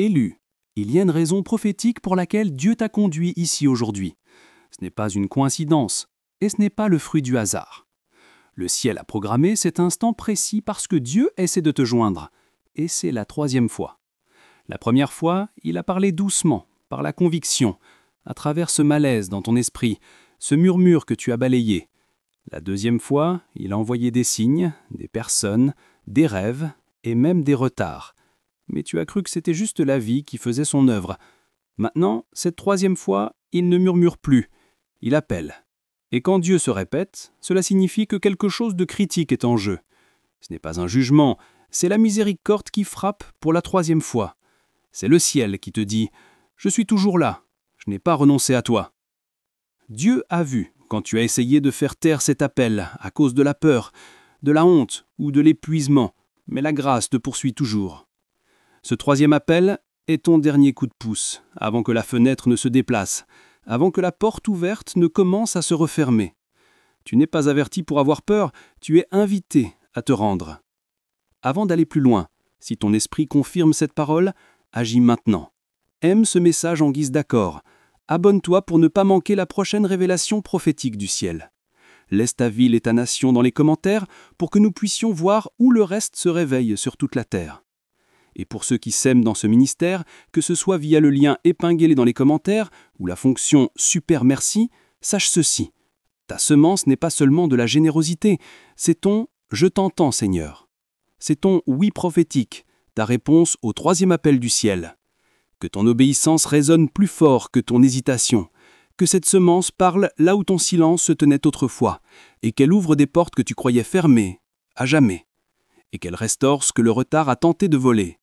Élu, il y a une raison prophétique pour laquelle Dieu t'a conduit ici aujourd'hui. Ce n'est pas une coïncidence, et ce n'est pas le fruit du hasard. Le ciel a programmé cet instant précis parce que Dieu essaie de te joindre, et c'est la 3e fois. La première fois, il a parlé doucement, par la conviction, à travers ce malaise dans ton esprit, ce murmure que tu as balayé. La 2e fois, il a envoyé des signes, des personnes, des rêves et même des retards. Mais tu as cru que c'était juste la vie qui faisait son œuvre. Maintenant, cette 3e fois, il ne murmure plus, il appelle. Et quand Dieu se répète, cela signifie que quelque chose de critique est en jeu. Ce n'est pas un jugement, c'est la miséricorde qui frappe pour la 3e fois. C'est le ciel qui te dit « Je suis toujours là, je n'ai pas renoncé à toi ». Dieu a vu quand tu as essayé de faire taire cet appel à cause de la peur, de la honte ou de l'épuisement, mais la grâce te poursuit toujours. Ce 3e appel est ton dernier coup de pouce, avant que la fenêtre ne se déplace, avant que la porte ouverte ne commence à se refermer. Tu n'es pas averti pour avoir peur, tu es invité à te rendre. Avant d'aller plus loin, si ton esprit confirme cette parole, agis maintenant. Aime ce message en guise d'accord. Abonne-toi pour ne pas manquer la prochaine révélation prophétique du ciel. Laisse ta ville et ta nation dans les commentaires pour que nous puissions voir où le reste se réveille sur toute la terre. Et pour ceux qui s'aiment dans ce ministère, que ce soit via le lien épinglé dans les commentaires ou la fonction « Super merci », sache ceci. Ta semence n'est pas seulement de la générosité, c'est ton « Je t'entends, Seigneur ». C'est ton « Oui prophétique », ta réponse au 3e appel du ciel. Que ton obéissance résonne plus fort que ton hésitation. Que cette semence parle là où ton silence se tenait autrefois, et qu'elle ouvre des portes que tu croyais fermées, à jamais. Et qu'elle restaure ce que le retard a tenté de voler.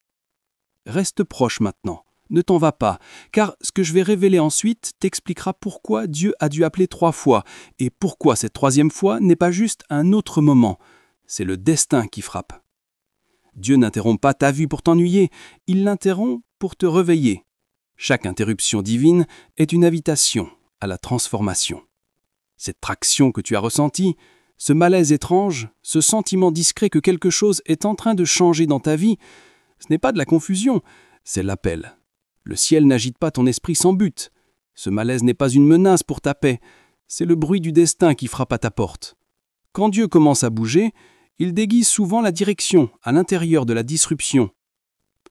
Reste proche maintenant, ne t'en va pas, car ce que je vais révéler ensuite t'expliquera pourquoi Dieu a dû appeler 3 fois, et pourquoi cette 3e fois n'est pas juste un autre moment, c'est le destin qui frappe. Dieu n'interrompt pas ta vue pour t'ennuyer, il l'interrompt pour te réveiller. Chaque interruption divine est une invitation à la transformation. Cette traction que tu as ressentie, ce malaise étrange, ce sentiment discret que quelque chose est en train de changer dans ta vie, ce n'est pas de la confusion, c'est l'appel. Le ciel n'agite pas ton esprit sans but. Ce malaise n'est pas une menace pour ta paix, c'est le bruit du destin qui frappe à ta porte. Quand Dieu commence à bouger, il déguise souvent la direction à l'intérieur de la disruption.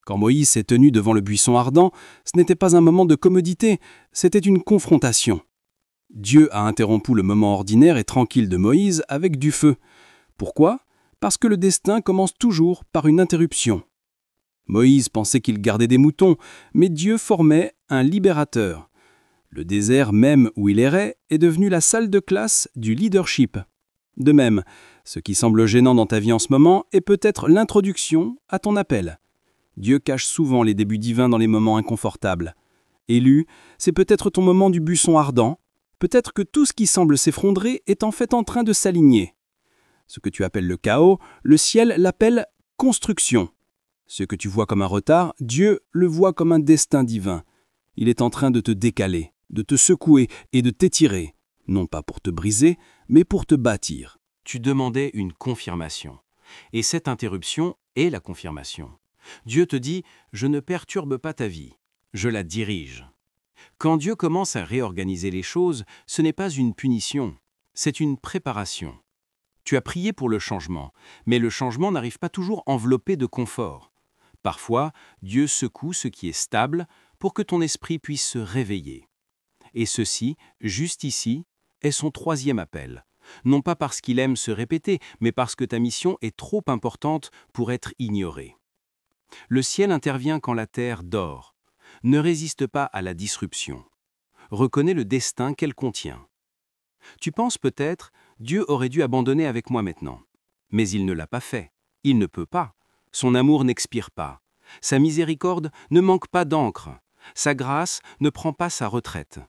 Quand Moïse s'est tenu devant le buisson ardent, ce n'était pas un moment de commodité, c'était une confrontation. Dieu a interrompu le moment ordinaire et tranquille de Moïse avec du feu. Pourquoi ? Parce que le destin commence toujours par une interruption. Moïse pensait qu'il gardait des moutons, mais Dieu formait un libérateur. Le désert même où il errait est devenu la salle de classe du leadership. De même, ce qui semble gênant dans ta vie en ce moment est peut-être l'introduction à ton appel. Dieu cache souvent les débuts divins dans les moments inconfortables. Élu, c'est peut-être ton moment du buisson ardent. Peut-être que tout ce qui semble s'effondrer est en fait en train de s'aligner. Ce que tu appelles le chaos, le ciel l'appelle construction. Ce que tu vois comme un retard, Dieu le voit comme un destin divin. Il est en train de te décaler, de te secouer et de t'étirer, non pas pour te briser, mais pour te bâtir. Tu demandais une confirmation. Et cette interruption est la confirmation. Dieu te dit « Je ne perturbe pas ta vie, je la dirige ». Quand Dieu commence à réorganiser les choses, ce n'est pas une punition, c'est une préparation. Tu as prié pour le changement, mais le changement n'arrive pas toujours enveloppé de confort. Parfois, Dieu secoue ce qui est stable pour que ton esprit puisse se réveiller. Et ceci, juste ici, est son 3e appel. Non pas parce qu'il aime se répéter, mais parce que ta mission est trop importante pour être ignorée. Le ciel intervient quand la terre dort. Ne résiste pas à la disruption. Reconnais le destin qu'elle contient. Tu penses peut-être, Dieu aurait dû abandonner avec moi maintenant. Mais il ne l'a pas fait. Il ne peut pas. Son amour n'expire pas. Sa miséricorde ne manque pas d'encre. Sa grâce ne prend pas sa retraite.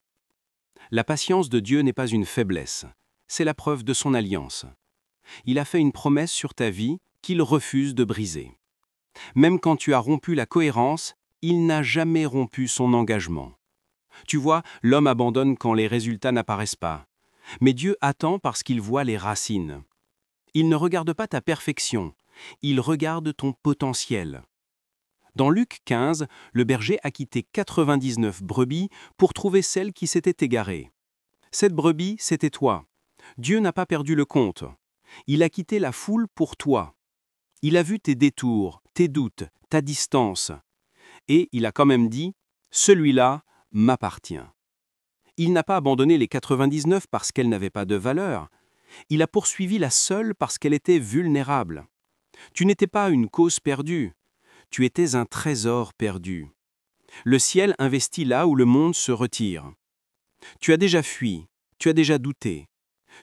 La patience de Dieu n'est pas une faiblesse. C'est la preuve de son alliance. Il a fait une promesse sur ta vie qu'il refuse de briser. Même quand tu as rompu la cohérence, il n'a jamais rompu son engagement. Tu vois, l'homme abandonne quand les résultats n'apparaissent pas. Mais Dieu attend parce qu'il voit les racines. Il ne regarde pas ta perfection, il regarde ton potentiel. Dans Luc 15, le berger a quitté 99 brebis pour trouver celle qui s'était égarée. Cette brebis, c'était toi. Dieu n'a pas perdu le compte. Il a quitté la foule pour toi. Il a vu tes détours, tes doutes, ta distance. Et il a quand même dit « Celui-là m'appartient ». Il n'a pas abandonné les 99 parce qu'elle n'avait pas de valeur. Il a poursuivi la seule parce qu'elle était vulnérable. Tu n'étais pas une cause perdue. Tu étais un trésor perdu. Le ciel investit là où le monde se retire. Tu as déjà fui, tu as déjà douté.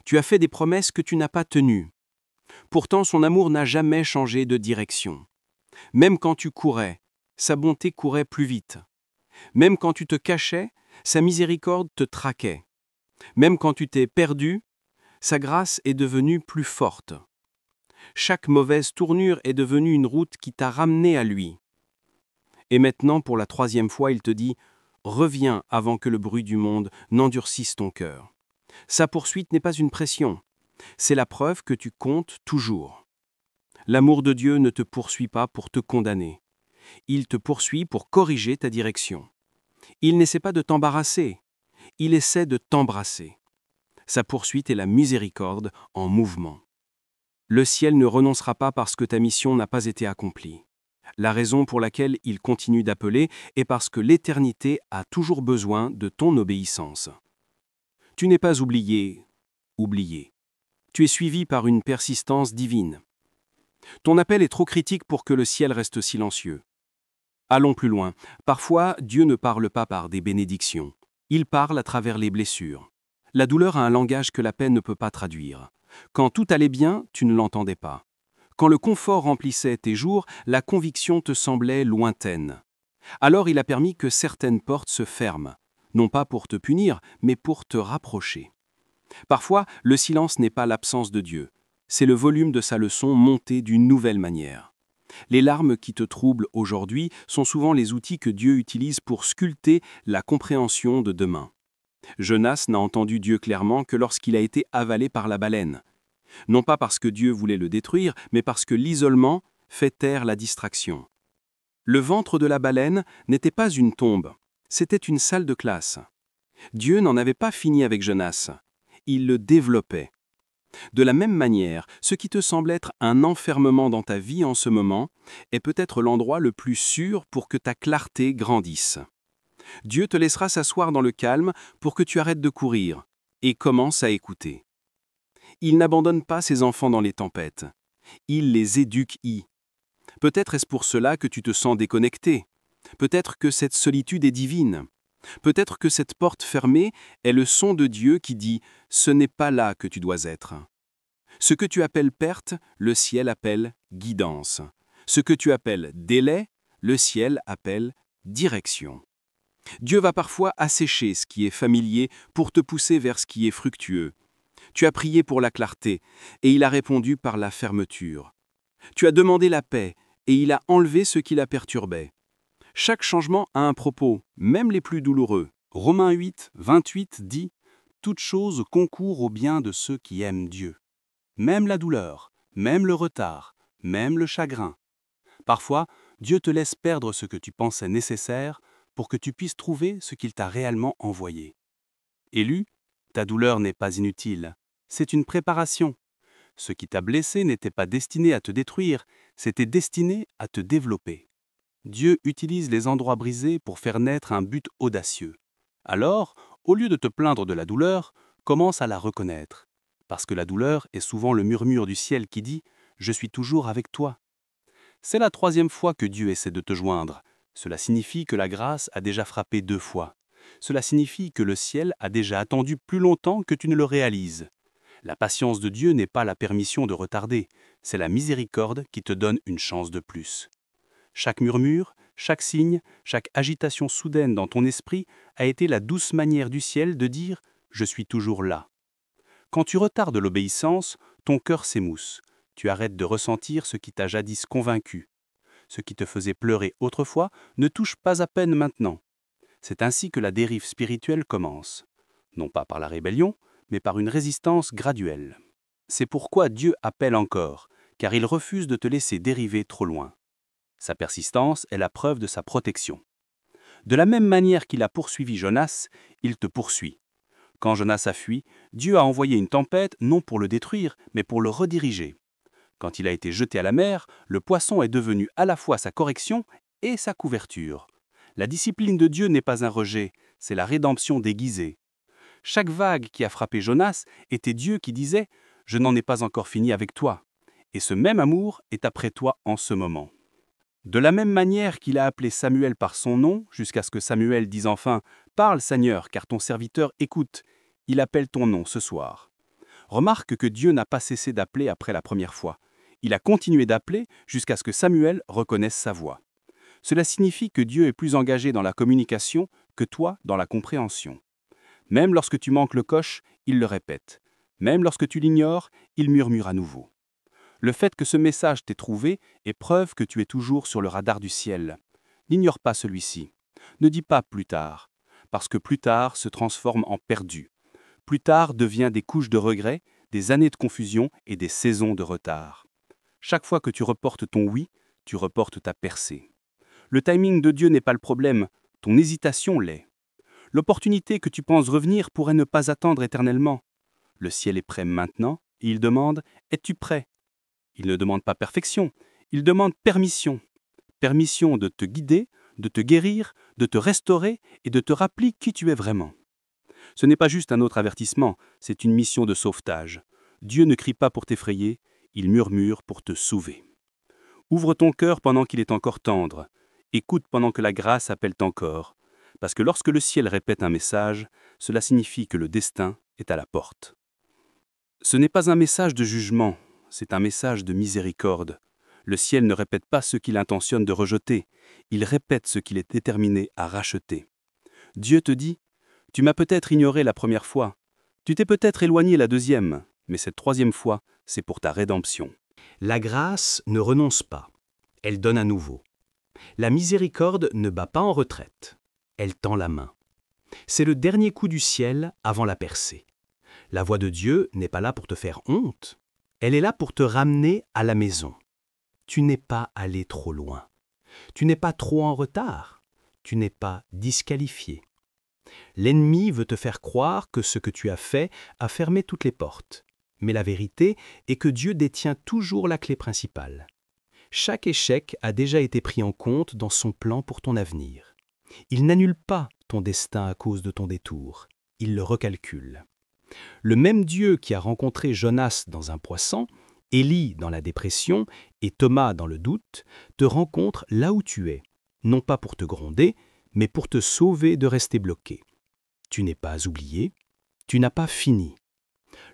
Tu as fait des promesses que tu n'as pas tenues. Pourtant, son amour n'a jamais changé de direction. Même quand tu courais, sa bonté courait plus vite. Même quand tu te cachais, sa miséricorde te traquait. Même quand tu t'es perdu, sa grâce est devenue plus forte. Chaque mauvaise tournure est devenue une route qui t'a ramené à lui. Et maintenant, pour la 3e fois, il te dit « Reviens avant que le bruit du monde n'endurcisse ton cœur ». Sa poursuite n'est pas une pression, c'est la preuve que tu comptes toujours. L'amour de Dieu ne te poursuit pas pour te condamner. Il te poursuit pour corriger ta direction. Il n'essaie pas de t'embarrasser, il essaie de t'embrasser. Sa poursuite est la miséricorde en mouvement. Le ciel ne renoncera pas parce que ta mission n'a pas été accomplie. La raison pour laquelle il continue d'appeler est parce que l'éternité a toujours besoin de ton obéissance. Tu n'es pas oublié. Tu es suivi par une persistance divine. Ton appel est trop critique pour que le ciel reste silencieux. Allons plus loin. Parfois, Dieu ne parle pas par des bénédictions. Il parle à travers les blessures. La douleur a un langage que la paix ne peut pas traduire. Quand tout allait bien, tu ne l'entendais pas. Quand le confort remplissait tes jours, la conviction te semblait lointaine. Alors il a permis que certaines portes se ferment, non pas pour te punir, mais pour te rapprocher. Parfois, le silence n'est pas l'absence de Dieu, c'est le volume de sa leçon monté d'une nouvelle manière. Les larmes qui te troublent aujourd'hui sont souvent les outils que Dieu utilise pour sculpter la compréhension de demain. Jonas n'a entendu Dieu clairement que lorsqu'il a été avalé par la baleine. Non pas parce que Dieu voulait le détruire, mais parce que l'isolement fait taire la distraction. Le ventre de la baleine n'était pas une tombe, c'était une salle de classe. Dieu n'en avait pas fini avec Jonas, il le développait. De la même manière, ce qui te semble être un enfermement dans ta vie en ce moment est peut-être l'endroit le plus sûr pour que ta clarté grandisse. Dieu te laissera s'asseoir dans le calme pour que tu arrêtes de courir et commences à écouter. Il n'abandonne pas ses enfants dans les tempêtes. Il les éduque. Peut-être est-ce pour cela que tu te sens déconnecté. Peut-être que cette solitude est divine. Peut-être que cette porte fermée est le son de Dieu qui dit « Ce n'est pas là que tu dois être ». Ce que tu appelles perte, le ciel appelle guidance. Ce que tu appelles délai, le ciel appelle direction. Dieu va parfois assécher ce qui est familier pour te pousser vers ce qui est fructueux. Tu as prié pour la clarté, et il a répondu par la fermeture. Tu as demandé la paix, et il a enlevé ce qui la perturbait. Chaque changement a un propos, même les plus douloureux. Romains 8, 28 dit « Toute chose concourt au bien de ceux qui aiment Dieu. » Même la douleur, même le retard, même le chagrin. Parfois, Dieu te laisse perdre ce que tu pensais nécessaire pour que tu puisses trouver ce qu'il t'a réellement envoyé. Élu, ta douleur n'est pas inutile, c'est une préparation. Ce qui t'a blessé n'était pas destiné à te détruire, c'était destiné à te développer. Dieu utilise les endroits brisés pour faire naître un but audacieux. Alors, au lieu de te plaindre de la douleur, commence à la reconnaître. Parce que la douleur est souvent le murmure du ciel qui dit « Je suis toujours avec toi ». C'est la 3e fois que Dieu essaie de te joindre. Cela signifie que la grâce a déjà frappé 2 fois. Cela signifie que le ciel a déjà attendu plus longtemps que tu ne le réalises. La patience de Dieu n'est pas la permission de retarder, c'est la miséricorde qui te donne une chance de plus. Chaque murmure, chaque signe, chaque agitation soudaine dans ton esprit a été la douce manière du ciel de dire « Je suis toujours là ». Quand tu retardes l'obéissance, ton cœur s'émousse. Tu arrêtes de ressentir ce qui t'a jadis convaincu. Ce qui te faisait pleurer autrefois ne touche pas à peine maintenant. C'est ainsi que la dérive spirituelle commence. Non pas par la rébellion, mais par une résistance graduelle. C'est pourquoi Dieu appelle encore, car il refuse de te laisser dériver trop loin. Sa persistance est la preuve de sa protection. De la même manière qu'il a poursuivi Jonas, il te poursuit. Quand Jonas a fui, Dieu a envoyé une tempête non pour le détruire, mais pour le rediriger. Quand il a été jeté à la mer, le poisson est devenu à la fois sa correction et sa couverture. La discipline de Dieu n'est pas un rejet, c'est la rédemption déguisée. Chaque vague qui a frappé Jonas était Dieu qui disait « Je n'en ai pas encore fini avec toi ». Et ce même amour est après toi en ce moment. De la même manière qu'il a appelé Samuel par son nom, jusqu'à ce que Samuel dise enfin « Parle Seigneur, car ton serviteur écoute », il appelle ton nom ce soir. Remarque que Dieu n'a pas cessé d'appeler après la première fois. Il a continué d'appeler jusqu'à ce que Samuel reconnaisse sa voix. Cela signifie que Dieu est plus engagé dans la communication que toi dans la compréhension. Même lorsque tu manques le coche, il le répète. Même lorsque tu l'ignores, il murmure à nouveau. Le fait que ce message t'ait trouvé est preuve que tu es toujours sur le radar du ciel. N'ignore pas celui-ci. Ne dis pas plus tard, parce que plus tard se transforme en perdu. Plus tard devient des couches de regret, des années de confusion et des saisons de retard. Chaque fois que tu reportes ton oui, tu reportes ta percée. Le timing de Dieu n'est pas le problème, ton hésitation l'est. L'opportunité que tu penses revenir pourrait ne pas attendre éternellement. Le ciel est prêt maintenant, et il demande « Es-tu prêt ?» Il ne demande pas perfection, il demande permission. Permission de te guider, de te guérir, de te restaurer et de te rappeler qui tu es vraiment. Ce n'est pas juste un autre avertissement, c'est une mission de sauvetage. Dieu ne crie pas pour t'effrayer, il murmure pour te sauver. Ouvre ton cœur pendant qu'il est encore tendre. Écoute pendant que la grâce appelle encore. Parce que lorsque le ciel répète un message, cela signifie que le destin est à la porte. Ce n'est pas un message de jugement, c'est un message de miséricorde. Le ciel ne répète pas ce qu'il intentionne de rejeter, il répète ce qu'il est déterminé à racheter. Dieu te dit « Tu m'as peut-être ignoré la première fois, tu t'es peut-être éloigné la deuxième, mais cette troisième fois, c'est pour ta rédemption. » La grâce ne renonce pas, elle donne à nouveau. La miséricorde ne bat pas en retraite, elle tend la main. C'est le dernier coup du ciel avant la percée. La voix de Dieu n'est pas là pour te faire honte, elle est là pour te ramener à la maison. Tu n'es pas allé trop loin, tu n'es pas trop en retard, tu n'es pas disqualifié. L'ennemi veut te faire croire que ce que tu as fait a fermé toutes les portes. Mais la vérité est que Dieu détient toujours la clé principale. Chaque échec a déjà été pris en compte dans son plan pour ton avenir. Il n'annule pas ton destin à cause de ton détour, il le recalcule. Le même Dieu qui a rencontré Jonas dans un poisson, Élie dans la dépression et Thomas dans le doute, te rencontre là où tu es, non pas pour te gronder, mais pour te sauver de rester bloqué. Tu n'es pas oublié, tu n'as pas fini.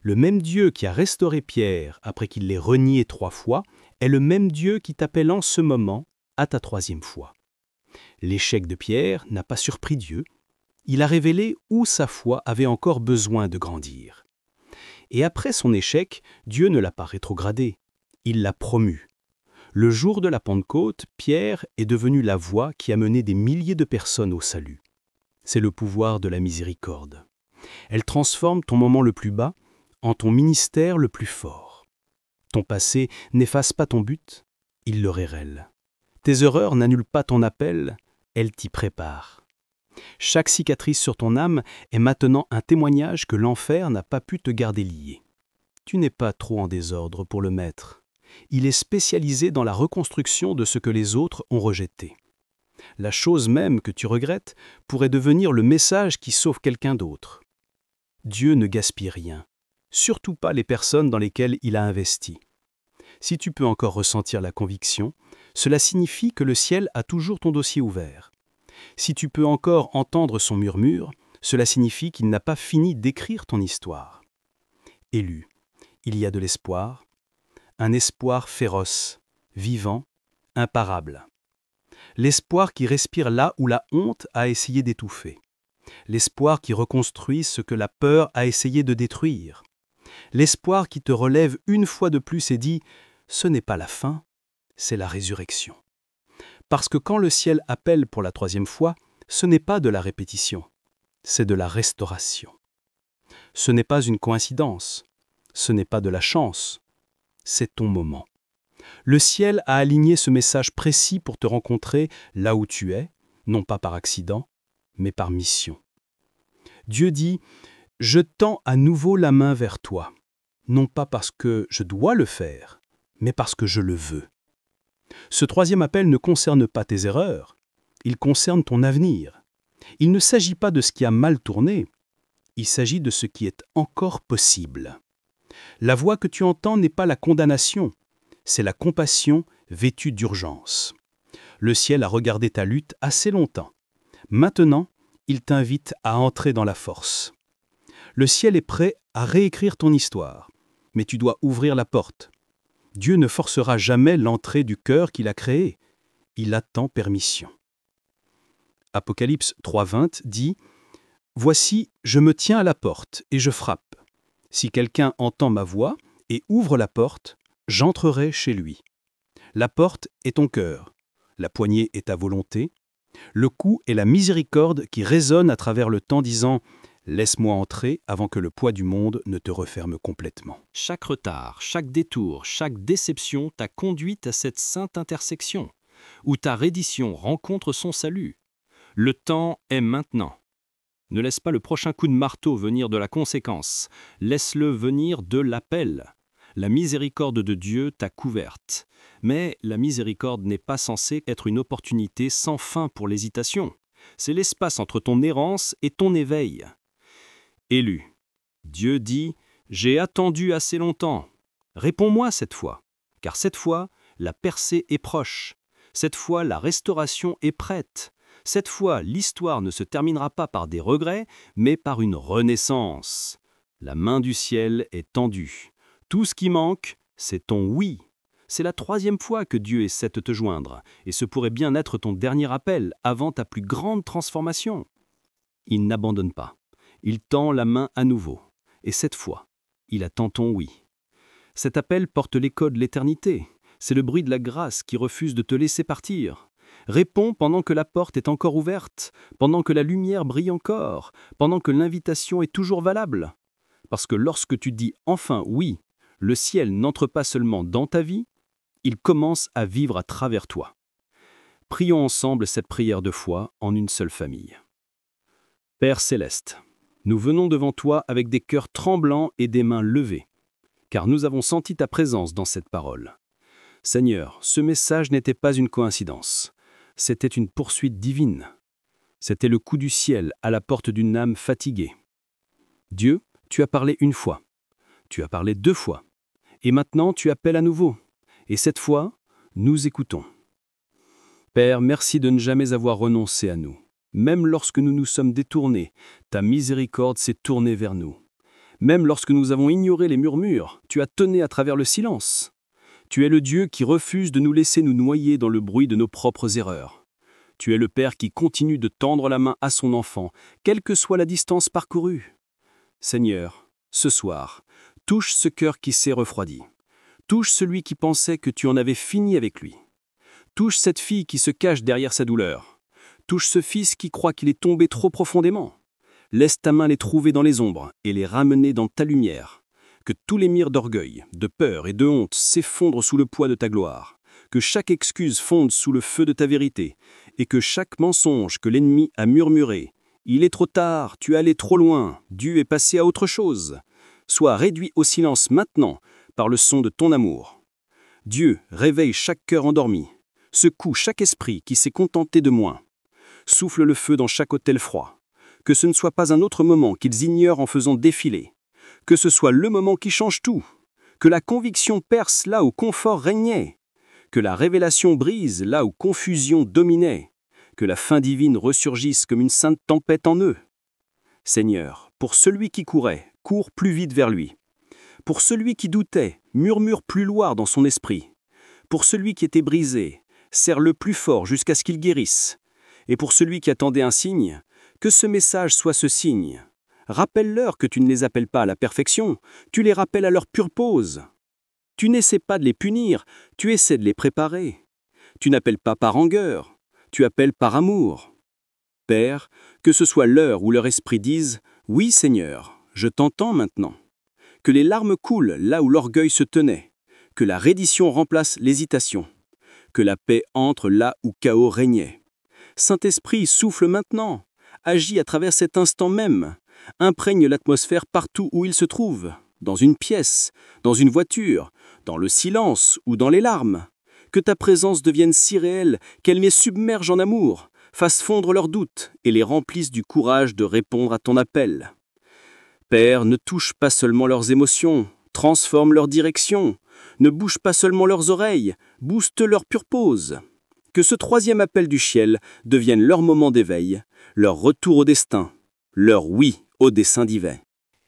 Le même Dieu qui a restauré Pierre après qu'il l'ait renié 3 fois est le même Dieu qui t'appelle en ce moment à ta 3e fois. L'échec de Pierre n'a pas surpris Dieu. Il a révélé où sa foi avait encore besoin de grandir. Et après son échec, Dieu ne l'a pas rétrogradé, il l'a promu. Le jour de la Pentecôte, Pierre est devenu la voix qui a mené des milliers de personnes au salut. C'est le pouvoir de la miséricorde. Elle transforme ton moment le plus bas en ton ministère le plus fort. Ton passé n'efface pas ton but, il le révèle. Tes erreurs n'annulent pas ton appel, elles t'y préparent. Chaque cicatrice sur ton âme est maintenant un témoignage que l'enfer n'a pas pu te garder lié. Tu n'es pas trop en désordre pour le maître. Il est spécialisé dans la reconstruction de ce que les autres ont rejeté. La chose même que tu regrettes pourrait devenir le message qui sauve quelqu'un d'autre. Dieu ne gaspille rien, surtout pas les personnes dans lesquelles il a investi. Si tu peux encore ressentir la conviction, cela signifie que le ciel a toujours ton dossier ouvert. Si tu peux encore entendre son murmure, cela signifie qu'il n'a pas fini d'écrire ton histoire. Élu, il y a de l'espoir, un espoir féroce, vivant, imparable. L'espoir qui respire là où la honte a essayé d'étouffer. L'espoir qui reconstruit ce que la peur a essayé de détruire. L'espoir qui te relève une fois de plus et dit « Ce n'est pas la fin, c'est la résurrection ». Parce que quand le ciel appelle pour la 3e fois, ce n'est pas de la répétition, c'est de la restauration. Ce n'est pas une coïncidence, ce n'est pas de la chance, c'est ton moment. Le ciel a aligné ce message précis pour te rencontrer là où tu es, non pas par accident, mais par mission. Dieu dit « Je tends à nouveau la main vers toi, non pas parce que je dois le faire, mais parce que je le veux. » Ce troisième appel ne concerne pas tes erreurs, il concerne ton avenir. Il ne s'agit pas de ce qui a mal tourné, il s'agit de ce qui est encore possible. La voix que tu entends n'est pas la condamnation, c'est la compassion vêtue d'urgence. Le ciel a regardé ta lutte assez longtemps. Maintenant, il t'invite à entrer dans la force. Le ciel est prêt à réécrire ton histoire, mais tu dois ouvrir la porte. Dieu ne forcera jamais l'entrée du cœur qu'il a créé. Il attend permission. Apocalypse 3,20 dit « Voici, je me tiens à la porte et je frappe. Si quelqu'un entend ma voix et ouvre la porte, j'entrerai chez lui. La porte est ton cœur, la poignée est ta volonté, le cou est la miséricorde qui résonne à travers le temps disant « Laisse-moi entrer avant que le poids du monde ne te referme complètement. » Chaque retard, chaque détour, chaque déception t'a conduite à cette sainte intersection, où ta reddition rencontre son salut. Le temps est maintenant. Ne laisse pas le prochain coup de marteau venir de la conséquence, laisse-le venir de l'appel. La miséricorde de Dieu t'a couverte. Mais la miséricorde n'est pas censée être une opportunité sans fin pour l'hésitation. C'est l'espace entre ton errance et ton éveil. Élu. Dieu dit « J'ai attendu assez longtemps. Réponds-moi cette fois, car cette fois, la percée est proche. Cette fois, la restauration est prête. Cette fois, l'histoire ne se terminera pas par des regrets, mais par une renaissance. La main du ciel est tendue. Tout ce qui manque, c'est ton oui. C'est la 3e fois que Dieu essaie de te joindre, et ce pourrait bien être ton dernier appel avant ta plus grande transformation. Il n'abandonne pas. Il tend la main à nouveau. Et cette fois, il attend ton oui. Cet appel porte l'écho de l'éternité. C'est le bruit de la grâce qui refuse de te laisser partir. Réponds pendant que la porte est encore ouverte, pendant que la lumière brille encore, pendant que l'invitation est toujours valable. Parce que lorsque tu dis enfin oui, le ciel n'entre pas seulement dans ta vie, il commence à vivre à travers toi. Prions ensemble cette prière de foi en une seule famille. Père céleste, nous venons devant toi avec des cœurs tremblants et des mains levées, car nous avons senti ta présence dans cette parole. Seigneur, ce message n'était pas une coïncidence. C'était une poursuite divine. C'était le coup du ciel à la porte d'une âme fatiguée. Dieu, tu as parlé une fois. Tu as parlé 2 fois. Et maintenant, tu appelles à nouveau. Et cette fois, nous écoutons. Père, merci de ne jamais avoir renoncé à nous. Même lorsque nous nous sommes détournés, ta miséricorde s'est tournée vers nous. Même lorsque nous avons ignoré les murmures, tu as tonné à travers le silence. Tu es le Dieu qui refuse de nous laisser nous noyer dans le bruit de nos propres erreurs. Tu es le Père qui continue de tendre la main à son enfant, quelle que soit la distance parcourue. Seigneur, ce soir, touche ce cœur qui s'est refroidi. Touche celui qui pensait que tu en avais fini avec lui. Touche cette fille qui se cache derrière sa douleur. Touche ce fils qui croit qu'il est tombé trop profondément. Laisse ta main les trouver dans les ombres et les ramener dans ta lumière. Que tous les mires d'orgueil, de peur et de honte s'effondrent sous le poids de ta gloire. Que chaque excuse fonde sous le feu de ta vérité. Et que chaque mensonge que l'ennemi a murmuré, « Il est trop tard, tu es allé trop loin, Dieu est passé à autre chose », soit réduit au silence maintenant par le son de ton amour. Dieu réveille chaque cœur endormi. Secoue chaque esprit qui s'est contenté de moins. Souffle le feu dans chaque autel froid. Que ce ne soit pas un autre moment qu'ils ignorent en faisant défiler. Que ce soit le moment qui change tout. Que la conviction perce là où confort régnait. Que la révélation brise là où confusion dominait. Que la fin divine ressurgisse comme une sainte tempête en eux. Seigneur, pour celui qui courait, cours plus vite vers lui. Pour celui qui doutait, murmure plus loin dans son esprit. Pour celui qui était brisé, serre-le plus fort jusqu'à ce qu'il guérisse. Et pour celui qui attendait un signe, que ce message soit ce signe. Rappelle-leur que tu ne les appelles pas à la perfection, tu les rappelles à leur pure pause. Tu n'essaies pas de les punir, tu essaies de les préparer. Tu n'appelles pas par langueur, tu appelles par amour. Père, que ce soit l'heure où leur esprit dise « Oui Seigneur, je t'entends maintenant ». Que les larmes coulent là où l'orgueil se tenait. que la reddition remplace l'hésitation, que la paix entre là où chaos régnait. Saint-Esprit souffle maintenant, agit à travers cet instant même, imprègne l'atmosphère partout où il se trouve, dans une pièce, dans une voiture, dans le silence ou dans les larmes. Que ta présence devienne si réelle qu'elle les submerge en amour, fasse fondre leurs doutes et les remplisse du courage de répondre à ton appel. Père, ne touche pas seulement leurs émotions, transforme leur direction, ne bouge pas seulement leurs oreilles, booste leur purpose. Que ce troisième appel du ciel devienne leur moment d'éveil, leur retour au destin, leur oui au dessein divin.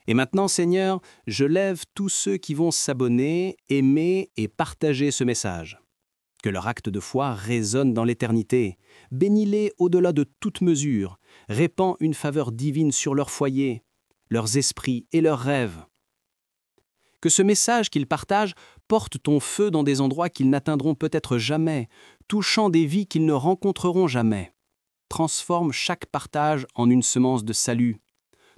Et maintenant, Seigneur, je lève tous ceux qui vont s'abonner, aimer et partager ce message. Que leur acte de foi résonne dans l'éternité. Bénis-les au-delà de toute mesure. Répands une faveur divine sur leur foyer, leurs esprits et leurs rêves. Que ce message qu'ils partagent porte ton feu dans des endroits qu'ils n'atteindront peut-être jamais, touchant des vies qu'ils ne rencontreront jamais. Transforme chaque partage en une semence de salut.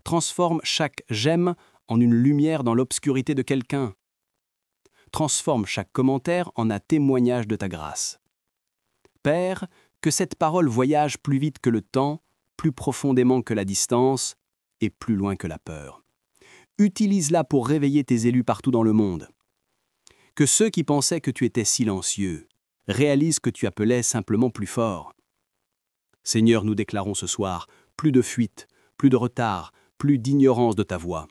Transforme chaque j'aime en une lumière dans l'obscurité de quelqu'un. Transforme chaque commentaire en un témoignage de ta grâce. Père, que cette parole voyage plus vite que le temps, plus profondément que la distance et plus loin que la peur. Utilise-la pour réveiller tes élus partout dans le monde. Que ceux qui pensaient que tu étais silencieux réalisent que tu appelais simplement plus fort. Seigneur, nous déclarons ce soir, plus de fuite, plus de retard, plus d'ignorance de ta voix.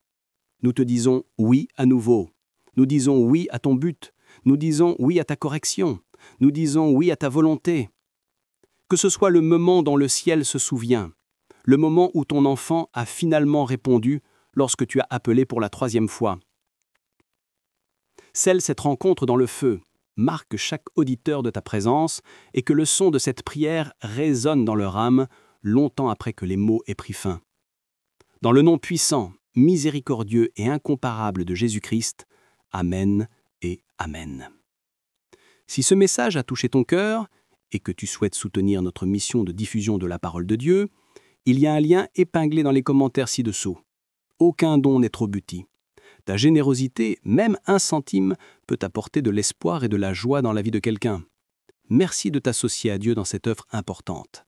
Nous te disons oui à nouveau. Nous disons oui à ton but. Nous disons oui à ta correction. Nous disons oui à ta volonté. Que ce soit le moment dont le ciel se souvient, le moment où ton enfant a finalement répondu lorsque tu as appelé pour la 3e fois. Scelle cette rencontre dans le feu, marque chaque auditeur de ta présence et que le son de cette prière résonne dans leur âme longtemps après que les mots aient pris fin. Dans le nom puissant, miséricordieux et incomparable de Jésus-Christ, Amen et Amen. Si ce message a touché ton cœur et que tu souhaites soutenir notre mission de diffusion de la parole de Dieu, il y a un lien épinglé dans les commentaires ci-dessous. Aucun don n'est trop petit. Ta générosité, même 1 centime, peut apporter de l'espoir et de la joie dans la vie de quelqu'un. Merci de t'associer à Dieu dans cette œuvre importante.